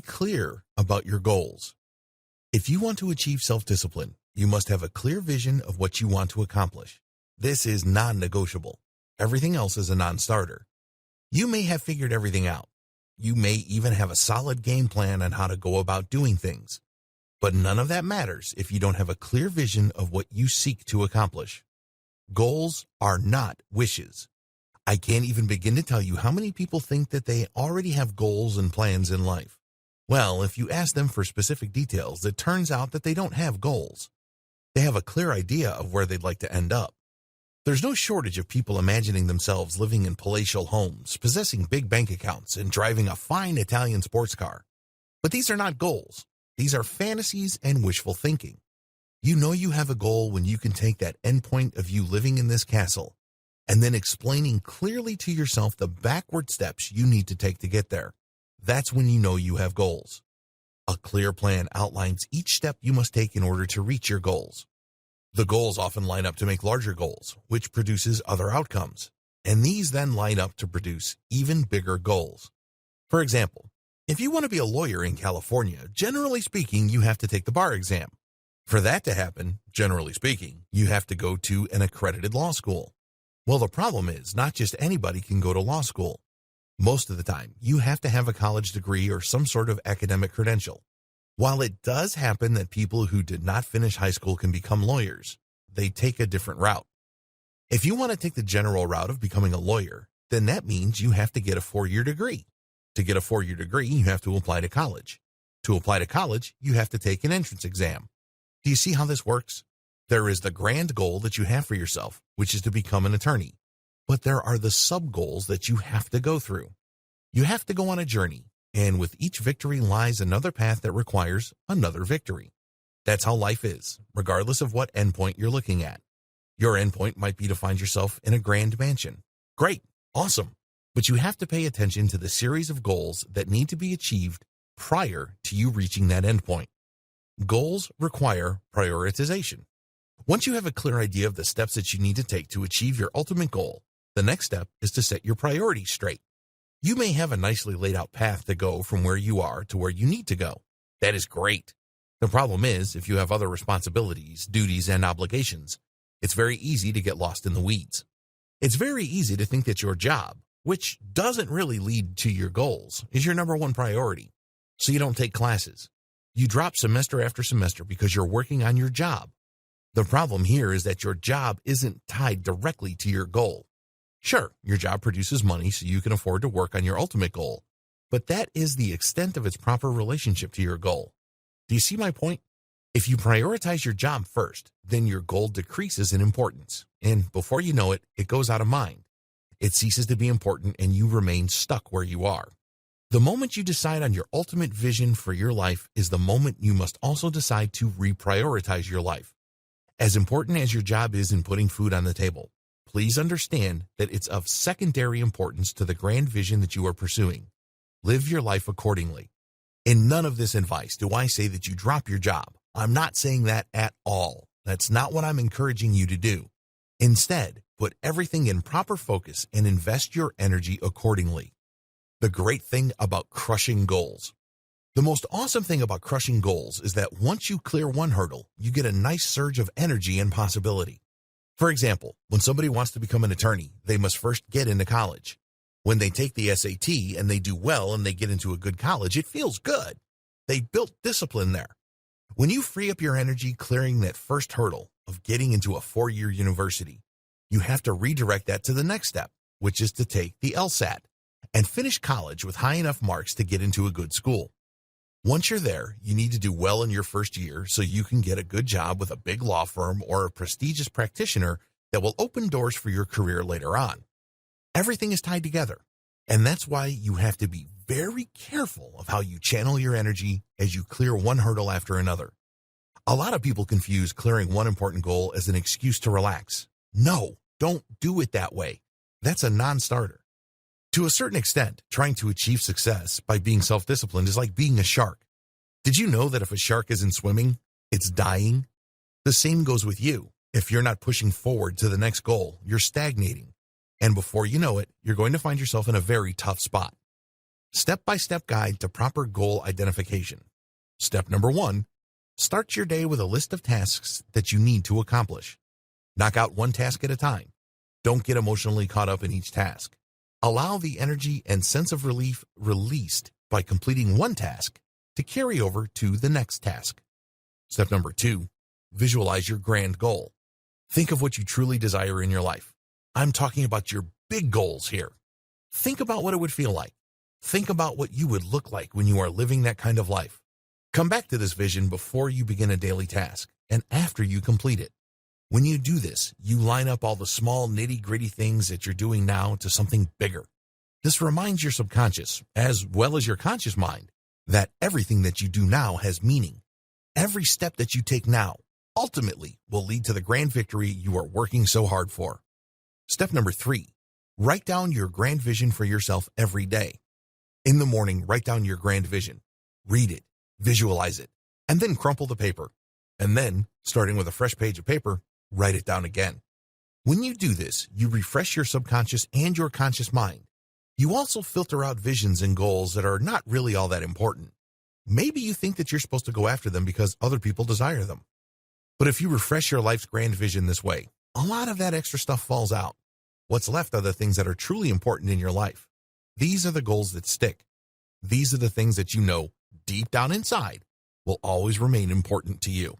Be clear about your goals. If you want to achieve self-discipline, you must have a clear vision of what you want to accomplish. This is non-negotiable. Everything else is a non-starter. You may have figured everything out. You may even have a solid game plan on how to go about doing things. But none of that matters if you don't have a clear vision of what you seek to accomplish. Goals are not wishes. I can't even begin to tell you how many people think that they already have goals and plans in life. Well, if you ask them for specific details, it turns out that they don't have goals. They have a clear idea of where they'd like to end up. There's no shortage of people imagining themselves living in palatial homes, possessing big bank accounts, and driving a fine Italian sports car. But these are not goals. These are fantasies and wishful thinking. You know you have a goal when you can take that endpoint of you living in this castle and then explaining clearly to yourself the backward steps you need to take to get there. That's when you know you have goals. A clear plan outlines each step you must take in order to reach your goals. The goals often line up to make larger goals, which produces other outcomes, and these then line up to produce even bigger goals. For example, if you want to be a lawyer in California, generally speaking, you have to take the bar exam. For that to happen, generally speaking, you have to go to an accredited law school. Well, the problem is not just anybody can go to law school. Most of the time, you have to have a college degree or some sort of academic credential. While it does happen that people who did not finish high school can become lawyers, they take a different route. If you want to take the general route of becoming a lawyer, then that means you have to get a 4-year degree. To get a 4-year degree, you have to apply to college. To apply to college, you have to take an entrance exam. Do you see how this works? There is the grand goal that you have for yourself, which is to become an attorney. But there are the sub-goals that you have to go through. You have to go on a journey, and with each victory lies another path that requires another victory. That's how life is, regardless of what endpoint you're looking at. Your endpoint might be to find yourself in a grand mansion. Great, awesome. But you have to pay attention to the series of goals that need to be achieved prior to you reaching that endpoint. Goals require prioritization. Once you have a clear idea of the steps that you need to take to achieve your ultimate goal, the next step is to set your priorities straight. You may have a nicely laid out path to go from where you are to where you need to go. That is great. The problem is, if you have other responsibilities, duties, and obligations, it's very easy to get lost in the weeds. It's very easy to think that your job, which doesn't really lead to your goals, is your number one priority. So you don't take classes. You drop semester after semester because you're working on your job. The problem here is that your job isn't tied directly to your goal. Sure, your job produces money so you can afford to work on your ultimate goal, but that is the extent of its proper relationship to your goal. Do you see my point? If you prioritize your job first, then your goal decreases in importance, and before you know it, it goes out of mind. It ceases to be important and you remain stuck where you are. The moment you decide on your ultimate vision for your life is the moment you must also decide to reprioritize your life. As important as your job is in putting food on the table, please understand that it's of secondary importance to the grand vision that you are pursuing. Live your life accordingly. In none of this advice do I say that you drop your job. I'm not saying that at all. That's not what I'm encouraging you to do. Instead, put everything in proper focus and invest your energy accordingly. The great thing about crushing goals. The most awesome thing about crushing goals is that once you clear one hurdle, you get a nice surge of energy and possibility. For example, when somebody wants to become an attorney, they must first get into college. When they take the SAT and they do well and they get into a good college, it feels good. They built discipline there. When you free up your energy clearing that first hurdle of getting into a 4-year university, you have to redirect that to the next step, which is to take the LSAT and finish college with high enough marks to get into a good school. Once you're there, you need to do well in your first year so you can get a good job with a big law firm or a prestigious practitioner that will open doors for your career later on. Everything is tied together, and that's why you have to be very careful of how you channel your energy as you clear one hurdle after another. A lot of people confuse clearing one important goal as an excuse to relax. No, don't do it that way. That's a non-starter. To a certain extent, trying to achieve success by being self-disciplined is like being a shark. Did you know that if a shark isn't swimming, it's dying? The same goes with you. If you're not pushing forward to the next goal, you're stagnating. And before you know it, you're going to find yourself in a very tough spot. Step-by-step guide to proper goal identification. Step number 1, start your day with a list of tasks that you need to accomplish. Knock out one task at a time. Don't get emotionally caught up in each task. Allow the energy and sense of relief released by completing one task to carry over to the next task. Step number 2, visualize your grand goal. Think of what you truly desire in your life. I'm talking about your big goals here. Think about what it would feel like. Think about what you would look like when you are living that kind of life. Come back to this vision before you begin a daily task and after you complete it. When you do this, you line up all the small nitty-gritty things that you're doing now to something bigger. This reminds your subconscious, as well as your conscious mind, that everything that you do now has meaning. Every step that you take now ultimately will lead to the grand victory you are working so hard for. Step number 3, write down your grand vision for yourself every day. In the morning, write down your grand vision. Read it, visualize it, and then crumple the paper. And then, starting with a fresh page of paper, write it down again. When you do this, you refresh your subconscious and your conscious mind. You also filter out visions and goals that are not really all that important. Maybe you think that you're supposed to go after them because other people desire them. But if you refresh your life's grand vision this way, a lot of that extra stuff falls out. What's left are the things that are truly important in your life. These are the goals that stick. These are the things that you know deep down inside will always remain important to you.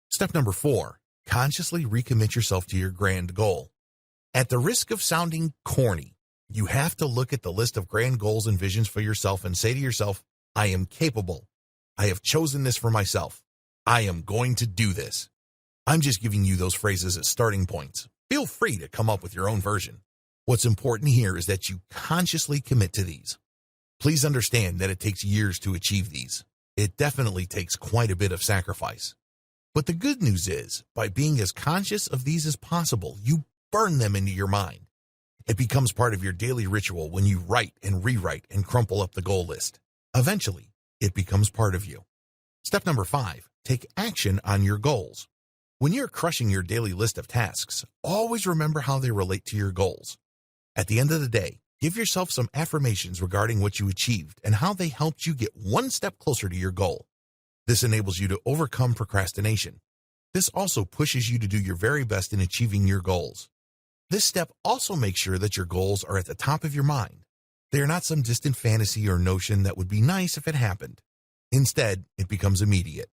Step number 4, consciously recommit yourself to your grand goal. At the risk of sounding corny, you have to look at the list of grand goals and visions for yourself and say to yourself, I am capable. I have chosen this for myself. I am going to do this. I'm just giving you those phrases as starting points. Feel free to come up with your own version. What's important here is that you consciously commit to these. Please understand that it takes years to achieve these. It definitely takes quite a bit of sacrifice. But the good news is, by being as conscious of these as possible, you burn them into your mind. It becomes part of your daily ritual when you write and rewrite and crumple up the goal list. Eventually, it becomes part of you. Step number 5, take action on your goals. When you're crushing your daily list of tasks, always remember how they relate to your goals. At the end of the day, give yourself some affirmations regarding what you achieved and how they helped you get one step closer to your goal. This enables you to overcome procrastination. This also pushes you to do your very best in achieving your goals. This step also makes sure that your goals are at the top of your mind. They are not some distant fantasy or notion that would be nice if it happened. Instead, it becomes immediate.